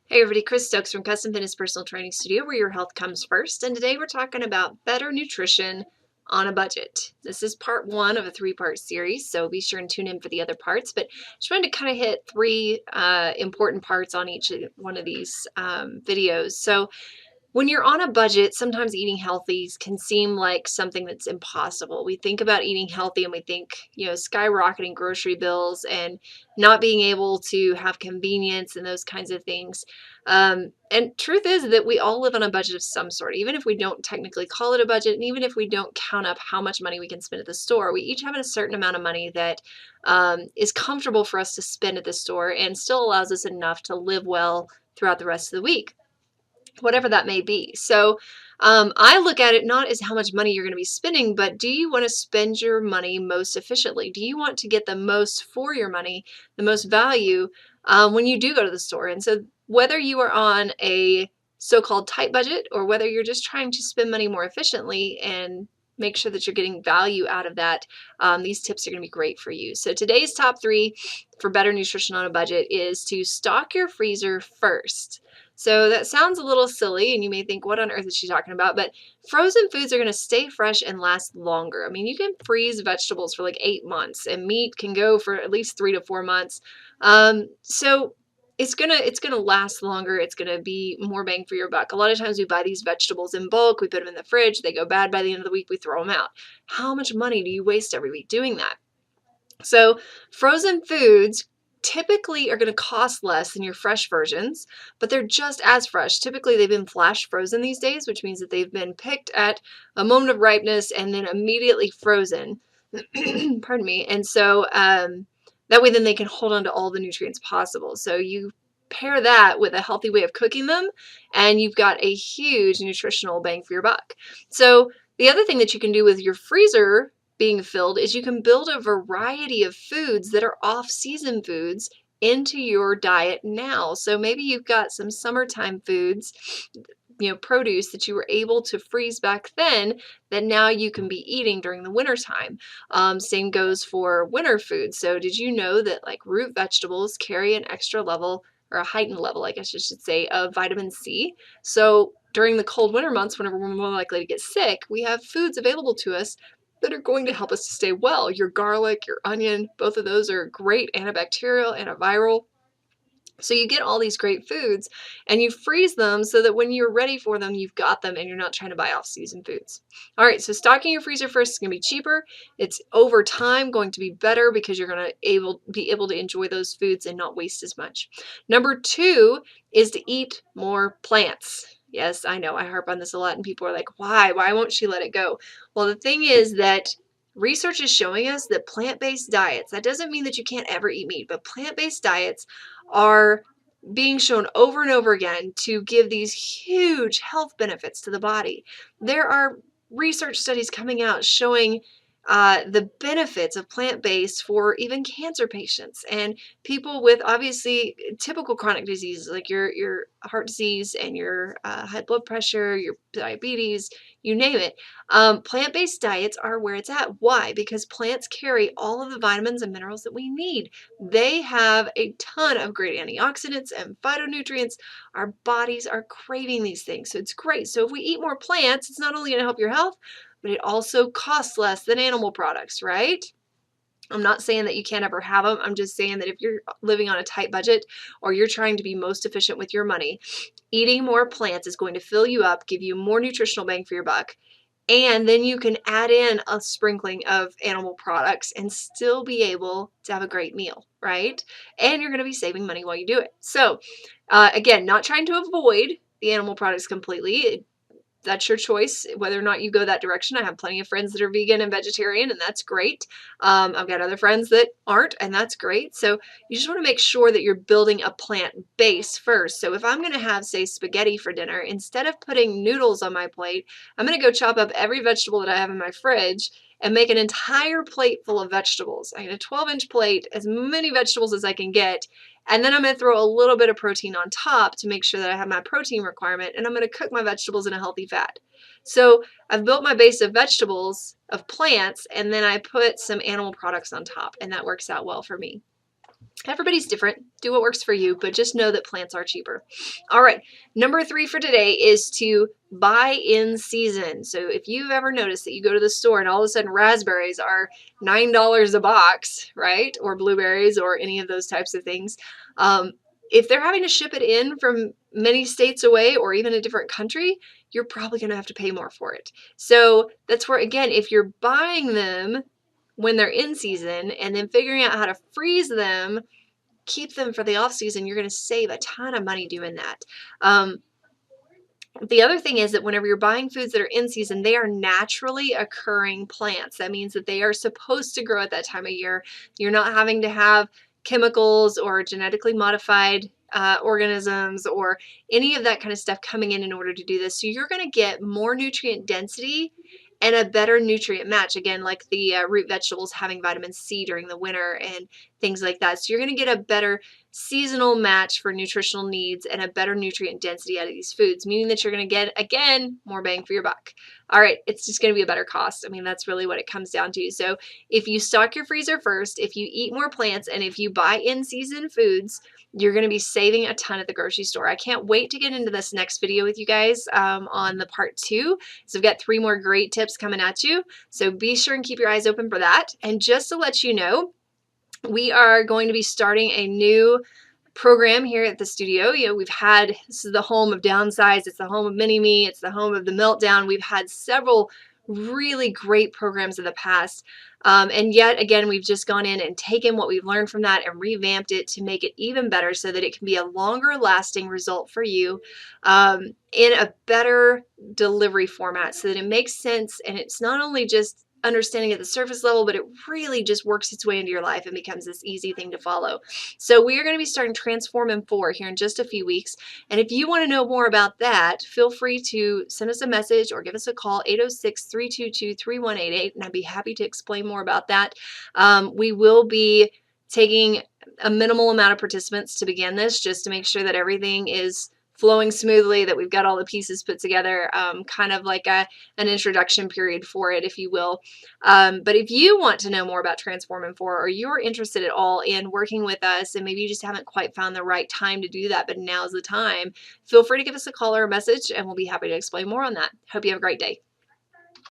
Hey everybody, Chris Stokes from Custom Fitness Personal Training Studio, where your health comes first. And today we're talking about better nutrition on a budget. This is part one of a three-part series, so be sure and tune in for the other parts. But just wanted to kind of hit three important parts on each one of these videos. So when you're on a budget, sometimes eating healthy can seem like something that's impossible. We think about eating healthy and we think, skyrocketing grocery bills and not being able to have convenience and those kinds of things. And truth is that we all live on a budget of some sort, even if we don't technically call it a budget, and even if we don't count up how much money we can spend at the store. We each have a certain amount of money that is comfortable for us to spend at the store and still allows us enough to live well throughout the rest of the week, whatever that may be. So I look at it not as how much money you're going to be spending, but do you want to spend your money most efficiently? Do you want to get the most for your money, the most value when you do go to the store? And so whether you are on a so-called tight budget or whether you're just trying to spend money more efficiently and make sure that you're getting value out of that, these tips are going to be great for you. So today's top three for better nutrition on a budget is to stock your freezer first. So that sounds a little silly, and you may think, what on earth is she talking about? But frozen foods are going to stay fresh and last longer. I mean, you can freeze vegetables for like 8 months, and meat can go for at least 3 to 4 months. So it's gonna last longer. It's gonna be more bang for your buck. A lot of times we buy these vegetables in bulk, we put them in the fridge, they go bad by the end of the week, we throw them out. How much money do you waste every week doing that? So frozen foods typically are going to cost less than your fresh versions, but they're just as fresh. Typically, they've been flash frozen these days, which means that they've been picked at a moment of ripeness and then immediately frozen. Pardon me. And so that way, then they can hold on to all the nutrients possible. So you pair that with a healthy way of cooking them, and you've got a huge nutritional bang for your buck. So the other thing that you can do with your freezer being filled is you can build a variety of foods that are off-season foods into your diet now. So maybe you've got some summertime foods, produce that you were able to freeze back then that now you can be eating during the winter time. Same goes for winter foods. So did you know that like root vegetables carry an extra level, or a heightened level, I guess I should say, of vitamin C? So during the cold winter months, whenever we're more likely to get sick, we have foods available to us that are going to help us to stay well. Your garlic, your onion, both of those are great antibacterial, antiviral. So you get all these great foods and you freeze them so that when you're ready for them, you've got them and you're not trying to buy off-season foods. All right, so stocking your freezer first is going to be cheaper. It's over time going to be better because you're going to be able to enjoy those foods and not waste as much. Number two is to eat more plants. Yes, I know I harp on this a lot and people are like, why? Why won't she let it go? Well, the thing is that research is showing us that plant-based diets, that doesn't mean that you can't ever eat meat, but plant-based diets are being shown over and over again to give these huge health benefits to the body. There are research studies coming out showing the benefits of plant-based for even cancer patients and people with obviously typical chronic diseases like your heart disease and your high blood pressure, your diabetes, you name it. Plant-based diets are where it's at. Why? Because plants carry all of the vitamins and minerals that we need. They have a ton of great antioxidants and phytonutrients. Our bodies are craving these things, so it's great. So if we eat more plants, it's not only going to help your health, but it also costs less than animal products, right? I'm not saying that you can't ever have them. I'm just saying that if you're living on a tight budget or you're trying to be most efficient with your money, eating more plants is going to fill you up, give you more nutritional bang for your buck, and then you can add in a sprinkling of animal products and still be able to have a great meal, right? And you're going to be saving money while you do it. So, again, not trying to avoid the animal products completely. That's your choice, whether or not you go that direction. I have plenty of friends that are vegan and vegetarian, and that's great. I've got other friends that aren't, and that's great. So you just want to make sure that you're building a plant base first. So if I'm going to have, say, spaghetti for dinner, instead of putting noodles on my plate, I'm going to go chop up every vegetable that I have in my fridge and make an entire plate full of vegetables. I get a 12-inch plate, as many vegetables as I can get, and then I'm going to throw a little bit of protein on top to make sure that I have my protein requirement, and I'm going to cook my vegetables in a healthy fat. So I've built my base of vegetables, of plants, and then I put some animal products on top, and that works out well for me. Everybody's different. Do what works for you, but just know that plants are cheaper. All right, number 3 for today is to buy in season. So if you've ever noticed that you go to the store and all of a sudden raspberries are $9 a box, right? Or blueberries or any of those types of things. If they're having to ship it in from many states away or even a different country, you're probably going to have to pay more for it. So that's where, again, if you're buying them when they're in season and then figuring out how to freeze them, keep them for the off season, you're going to save a ton of money doing that. The other thing is that whenever you're buying foods that are in season, they are naturally occurring plants. That means that they are supposed to grow at that time of year. You're not having to have chemicals or genetically modified organisms or any of that kind of stuff coming in order to do this. So you're going to get more nutrient density and a better nutrient match. Again, like the root vegetables having vitamin C during the winter and things like that. So you're going to get a better seasonal match for nutritional needs and a better nutrient density out of these foods, meaning that you're going to get, again, more bang for your buck. All right, it's just going to be a better cost. I mean, that's really what it comes down to. So if you stock your freezer first, if you eat more plants, and if you buy in-season foods, you're going to be saving a ton at the grocery store. I can't wait to get into this next video with you guys on the part 2. So I've got 3 more great tips coming at you. So be sure and keep your eyes open for that. And just to let you know, we are going to be starting a new program here at the studio. This is the home of Downsize, it's the home of Mini-Me, it's the home of the Meltdown. We've had several really great programs in the past. And yet again, we've just gone in and taken what we've learned from that and revamped it to make it even better so that it can be a longer lasting result for you in a better delivery format so that it makes sense and it's not only just understanding at the surface level, but it really just works its way into your life and becomes this easy thing to follow. So we are going to be starting Transform 4 here in just a few weeks. And if you want to know more about that, feel free to send us a message or give us a call, 806-322-3188, and I'd be happy to explain more about that. We will be taking a minimal amount of participants to begin this, just to make sure that everything is flowing smoothly, that we've got all the pieces put together, kind of like an introduction period for it, if you will. But if you want to know more about Transform 4, or you're interested at all in working with us, and maybe you just haven't quite found the right time to do that, but now's the time, feel free to give us a call or a message, and we'll be happy to explain more on that. Hope you have a great day.